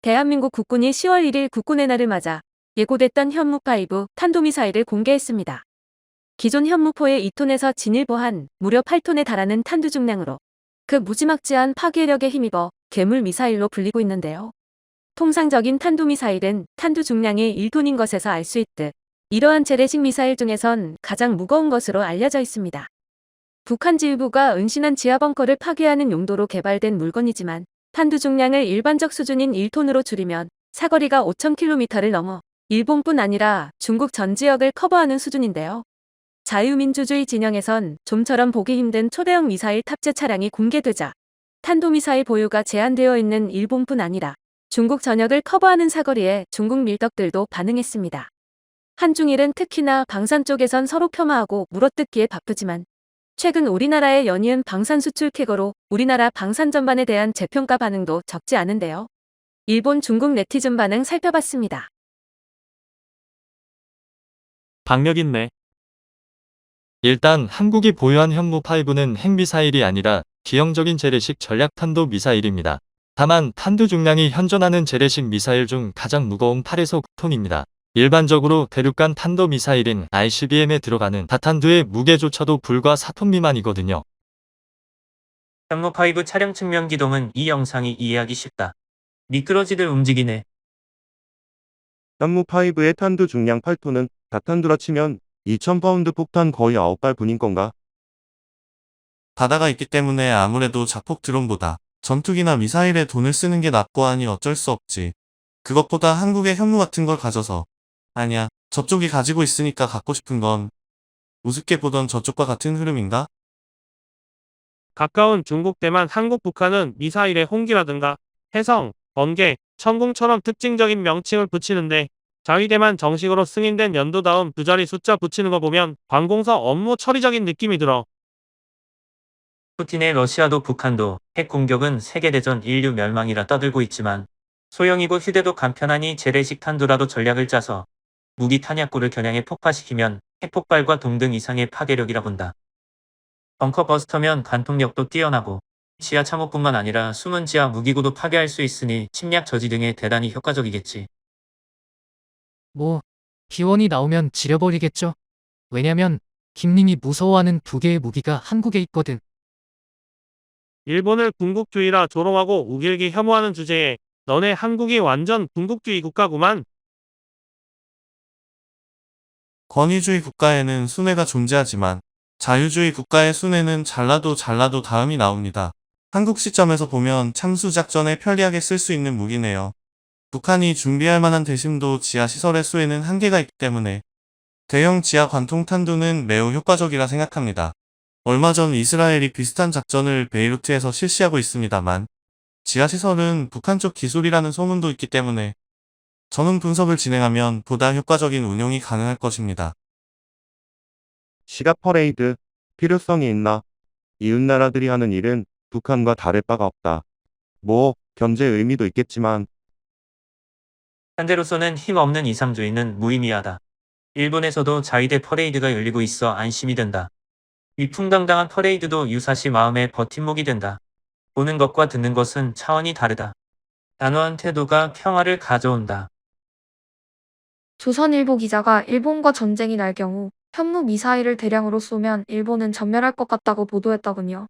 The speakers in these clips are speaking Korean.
대한민국 국군이 10월 1일 국군의 날을 맞아 예고됐던 현무5 탄도미사일을 공개했습니다. 기존 현무4의 2톤에서 진일보한 무려 8톤에 달하는 탄두 중량으로 그 무지막지한 파괴력에 힘입어 괴물 미사일로 불리고 있는데요. 통상적인 탄도미사일은 탄두 중량이 1톤인 것에서 알 수 있듯 이러한 재래식 미사일 중에선 가장 무거운 것으로 알려져 있습니다. 북한 지휘부가 은신한 지하 벙커를 파괴하는 용도로 개발된 물건이지만 탄두 중량을 일반적 수준인 1톤으로 줄이면 사거리가 5,000km를 넘어 일본뿐 아니라 중국 전 지역을 커버하는 수준인데요. 자유민주주의 진영에선 좀처럼 보기 힘든 초대형 미사일 탑재 차량이 공개되자 탄도미사일 보유가 제한되어 있는 일본뿐 아니라 중국 전역을 커버하는 사거리에 중국 밀떡들도 반응했습니다. 한중일은 특히나 방산 쪽에선 서로 폄하하고 물어뜯기에 바쁘지만 최근 우리나라의 연이은 방산 수출 쾌거로 우리나라 방산 전반에 대한 재평가 반응도 적지 않은데요. 일본, 중국 네티즌 반응 살펴봤습니다. 박력 있네. 일단 한국이 보유한 현무5는 핵미사일이 아니라 기형적인 재래식 전략탄도 미사일입니다. 다만 탄두 중량이 현존하는 재래식 미사일 중 가장 무거운 8에서 9톤입니다. 일반적으로 대륙간 탄도 미사일인 ICBM에 들어가는 다탄두의 무게조차도 불과 4톤 미만이거든요. 현무5 차량 측면 기동은 이 영상이 이해하기 쉽다. 미끄러지듯 움직이네. 현무5의 탄두 중량 8톤은 다탄두라 치면 2000파운드 폭탄 거의 9발 분인 건가? 바다가 있기 때문에 아무래도 자폭 드론보다 전투기나 미사일에 돈을 쓰는 게 낫고 하니 어쩔 수 없지. 그것보다 한국의 현무 같은 걸 가져서 아니야, 저쪽이 가지고 있으니까 갖고 싶은 건 우습게 보던 저쪽과 같은 흐름인가? 가까운 중국 대만 한국 북한은 미사일에 홍기라든가 해성, 번개, 천궁처럼 특징적인 명칭을 붙이는데 자위대만 정식으로 승인된 연도다음 두 자리 숫자 붙이는 거 보면 관공서 업무 처리적인 느낌이 들어. 푸틴의 러시아도 북한도 핵 공격은 세계대전 인류 멸망이라 떠들고 있지만 소형이고 휴대도 간편하니 재래식 탄두라도 전략을 짜서 무기 탄약고를 겨냥해 폭파시키면 핵폭발과 동등 이상의 파괴력이라 본다. 벙커 버스터면 관통력도 뛰어나고 지하 참호뿐만 아니라 숨은 지하 무기고도 파괴할 수 있으니 침략 저지 등에 대단히 효과적이겠지. 뭐 기원이 나오면 지려버리겠죠. 왜냐면 김님이 무서워하는 두 개의 무기가 한국에 있거든. 일본을 군국주의라 조롱하고 우길기 혐오하는 주제에 너네 한국이 완전 군국주의 국가구만. 권위주의 국가에는 순회가 존재하지만 자유주의 국가의 순회는 잘라도 다음이 나옵니다. 한국 시점에서 보면 참수작전에 편리하게 쓸 수 있는 무기네요. 북한이 준비할 만한 대심도 지하시설의 수에는 한계가 있기 때문에 대형 지하 관통탄두는 매우 효과적이라 생각합니다. 얼마 전 이스라엘이 비슷한 작전을 베이루트에서 실시하고 있습니다만 지하시설은 북한 쪽 기술이라는 소문도 있기 때문에 전원 분석을 진행하면 보다 효과적인 운용이 가능할 것입니다. 시각 퍼레이드, 필요성이 있나? 이웃나라들이 하는 일은 북한과 다를 바가 없다. 뭐, 견제 의미도 있겠지만 현재로서는 힘없는 이상주의는 무의미하다. 일본에서도 자위대 퍼레이드가 열리고 있어 안심이 된다. 위풍당당한 퍼레이드도 유사시 마음의 버팀목이 된다. 보는 것과 듣는 것은 차원이 다르다. 단호한 태도가 평화를 가져온다. 조선일보 기자가 일본과 전쟁이 날 경우 현무 미사일을 대량으로 쏘면 일본은 전멸할 것 같다고 보도했더군요.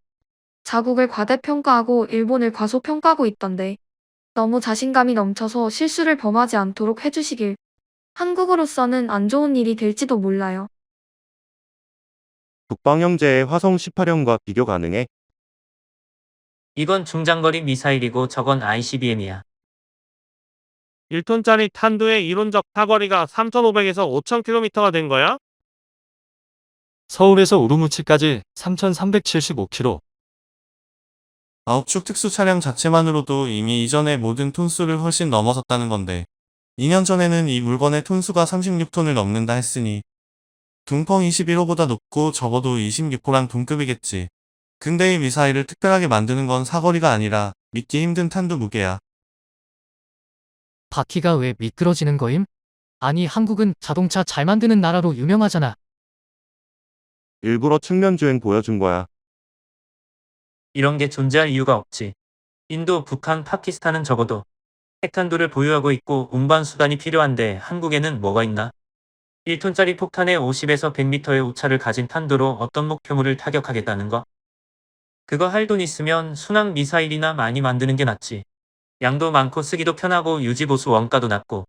자국을 과대평가하고 일본을 과소평가하고 있던데 너무 자신감이 넘쳐서 실수를 범하지 않도록 해주시길. 한국으로서는 안 좋은 일이 될지도 몰라요. 북방형제의 화성 18형과 비교 가능해? 이건 중장거리 미사일이고 저건 ICBM이야. 1톤짜리 탄두의 이론적 사거리가 3,500에서 5,000km가 된 거야? 서울에서 우루무치까지 3,375km. 9축 특수 차량 자체만으로도 이미 이전의 모든 톤수를 훨씬 넘어섰다는 건데 2년 전에는 이 물건의 톤수가 36톤을 넘는다 했으니 둥펑 21호보다 높고 적어도 26호랑 동급이겠지. 근데 이 미사일을 특별하게 만드는 건 사거리가 아니라 믿기 힘든 탄두 무게야. 바퀴가 왜 미끄러지는 거임? 아니 한국은 자동차 잘 만드는 나라로 유명하잖아. 일부러 측면주행 보여준 거야. 이런 게 존재할 이유가 없지. 인도, 북한, 파키스탄은 적어도 핵탄두를 보유하고 있고 운반 수단이 필요한데 한국에는 뭐가 있나? 1톤짜리 폭탄에 50에서 100m의 오차를 가진 탄두로 어떤 목표물을 타격하겠다는 거? 그거 할 돈 있으면 순항 미사일이나 많이 만드는 게 낫지. 양도 많고 쓰기도 편하고 유지보수 원가도 낮고.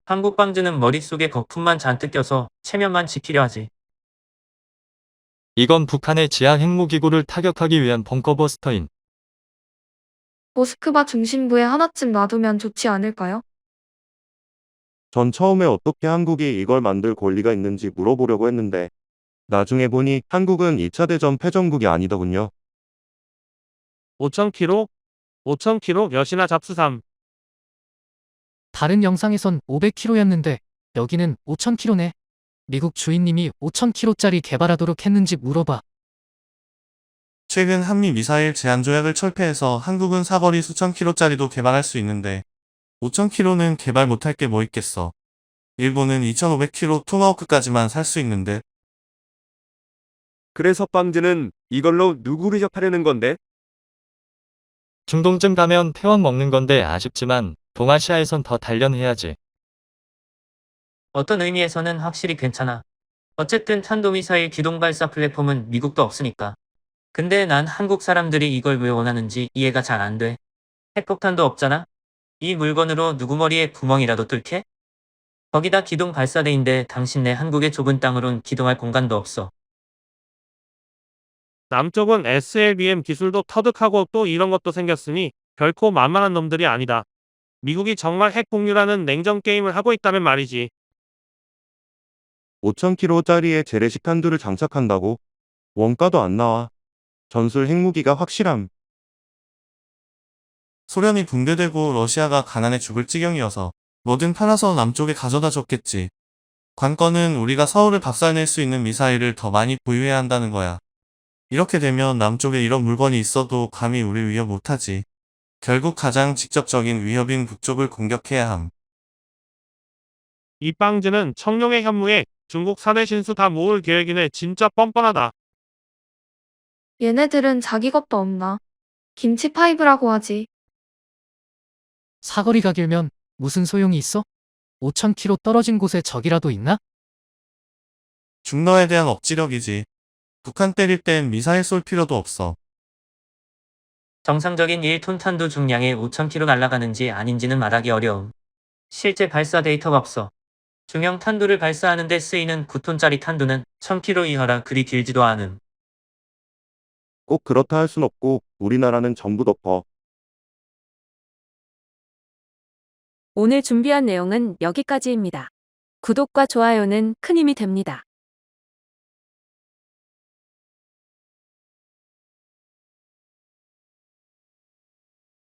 한국 방즈는 머릿속에 거품만 잔뜩 껴서 체면만 지키려 하지. 이건 북한의 지하 핵무기고를 타격하기 위한 벙커버스터인 모스크바 중심부에 하나쯤 놔두면 좋지 않을까요? 전 처음에 어떻게 한국이 이걸 만들 권리가 있는지 물어보려고 했는데 나중에 보니 한국은 2차 대전 패전국이 아니더군요. 5,000km? 5,000km 몇이나 잡수삼. 다른 영상에선 500km였는데 여기는 5000km네. 미국 주인님이 5000km짜리 개발하도록 했는지 물어봐. 최근 한미 미사일 제한 조약을 철폐해서 한국은 사거리 수천 킬로짜리도 개발할 수 있는데 5,000km는 개발 못할 게 뭐 있겠어. 일본은 2,500km 토마호크까지만 살 수 있는데. 그래서 빵즈는 이걸로 누구를 협하려는 건데? 중동쯤 가면 태원 먹는 건데 아쉽지만 동아시아에선 더 단련해야지. 어떤 의미에서는 확실히 괜찮아. 어쨌든 탄도미사일 기동 발사 플랫폼은 미국도 없으니까. 근데 난 한국 사람들이 이걸 왜 원하는지 이해가 잘 안 돼. 핵폭탄도 없잖아? 이 물건으로 누구 머리에 구멍이라도 뚫게? 거기다 기동 발사대인데 당신네 한국의 좁은 땅으론 기동할 공간도 없어. 남쪽은 SLBM 기술도 터득하고 또 이런 것도 생겼으니 결코 만만한 놈들이 아니다. 미국이 정말 핵 공유라는 냉전 게임을 하고 있다면 말이지. 5,000km짜리에 재래식 탄두를 장착한다고? 원가도 안 나와. 전술 핵무기가 확실함. 소련이 붕괴되고 러시아가 가난해 죽을 지경이어서 뭐든 팔아서 남쪽에 가져다 줬겠지. 관건은 우리가 서울을 박살낼 수 있는 미사일을 더 많이 보유해야 한다는 거야. 이렇게 되면 남쪽에 이런 물건이 있어도 감히 우리 위협 못하지. 결국 가장 직접적인 위협인 북쪽을 공격해야 함. 이 빵즈는 청룡의 현무에 중국 사대 신수 다 모을 계획이네. 진짜 뻔뻔하다. 얘네들은 자기 것도 없나? 김치 파이브라고 하지. 사거리가 길면 무슨 소용이 있어? 5000km 떨어진 곳에 적이라도 있나? 중러에 대한 억지력이지. 북한 때릴 땐 미사일 쏠 필요도 없어. 정상적인 1톤 탄두 중량에 5,000km 날아가는지 아닌지는 말하기 어려움. 실제 발사 데이터가 없어. 중형 탄두를 발사하는 데 쓰이는 9톤짜리 탄두는 1000km 이하라 그리 길지도 않음. 꼭 그렇다 할 순 없고 우리나라는 전부 덮어. 오늘 준비한 내용은 여기까지입니다. 구독과 좋아요는 큰 힘이 됩니다.